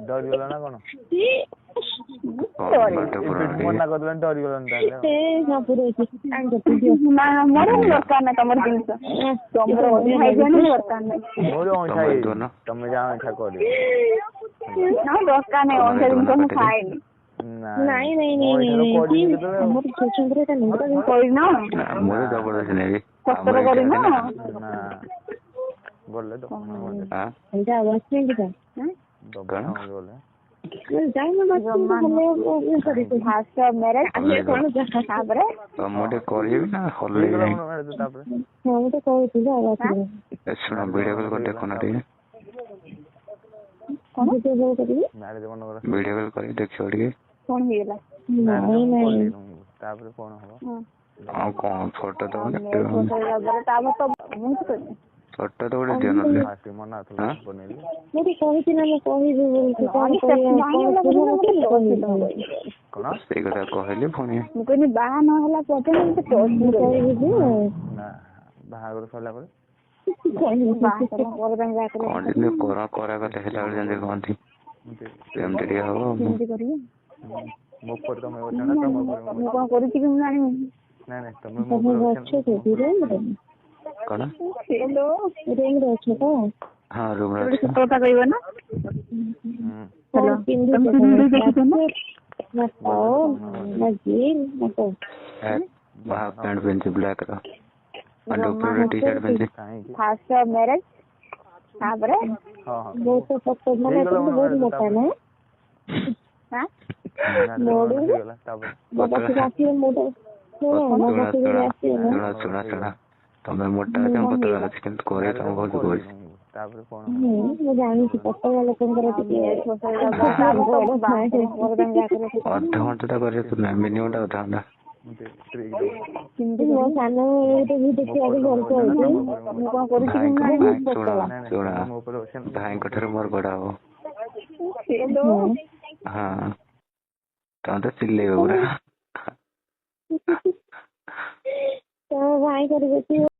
ଡରିଗଲ ନା କଣ? ମନା କରିଦେଲେ ଡରିଗଲନି ଦରକାର ନାହିଁ ତମର ଜିନିଷ ତମେ ଯାଅ ଏଠା କରିବ ଦରକାର ନାହିଁ ଅଇଁଠା ଜିନିଷ ମୁଁ ଖାଏନି। ନାଇଁ ନାଇଁ ନାଇଁ ଆମର ଛୋଟରେ ଏଟା ନୁହଁ କରିନ ସତର କରିନ ଗଲେ ଏଇଟା ୱାଚମେନ୍ ଟା ଭିଡିଓ କଲ୍ କରି ଦେଖିବ ଟିକେ କଣ ହେଇଗଲା ତାପରେ କଣ ହବ ଆଉ କଣ ଫଟୋ ତ ଫଟୋ ତ ଗୋଟେ ଦିଅ ନହେଲେ କହିଛି ନା ମୁଁ କହିବି କଣ ସେଇ କଥା କହିଲି ପୁଣି ମୁଁ କହିଲି ବାହା ନହେଲା ପର୍ଯ୍ୟନ୍ତ ବାହାଘର ସରିଲା ପରେ କରା କଥା ହେଲା ବେଳେ ଯେମିତି କହନ୍ତି ସେମିତି ଟିକେ ହବ। ମୋ ଉପରେ ତମେ ଅଛ ନା ତମ ଉପରେ ମୁଁ କଣ କରୁଛି କି ମୁଁ ଜାଣିନି। ନାଇଁ ନାଇଁ ତମେ ମୋ ଉପରେ କଣ ଅଛ ତ? ହଁ ରୁମରେ ଅଛି। କଥା କହିବ ନା ପ୍ୟାଣ୍ଟ ପିନ୍ଧି ବ୍ଲାକ୍ ର ଟି ସାର୍ଟ ପିନ୍ଧି ଫାଷ୍ଟ ମ୍ୟାରେଜ ତାପରେ ବହୁତ ମୋଟା ନା ଶୁଣ ତମେ ମୋଟା ଅଛ ପତଳା ଅଛି କିନ୍ତୁ କରିବା ତମେ ବହୁତ କରୁଛି ତାପରେ କଣ ମୁଁ ଜାଣିଛି ପତଳା ଲୋକଙ୍କର ଟିକେ ଅଧଘଣ୍ଟା ଟା କରିବାକୁ ମିନିମମ୍ ଟା ଅଧଘଣ୍ଟା ମୋ ସାନ ଦେଖିବାକୁ ଭଲ ପାଉଛି ଭାଇଙ୍କ ଠାରୁ ମୋର ବଡ ହବ। ହଁ ତମେ ତ ଚିଲେଇବ ପୁରା ଭାଇ କରିବେ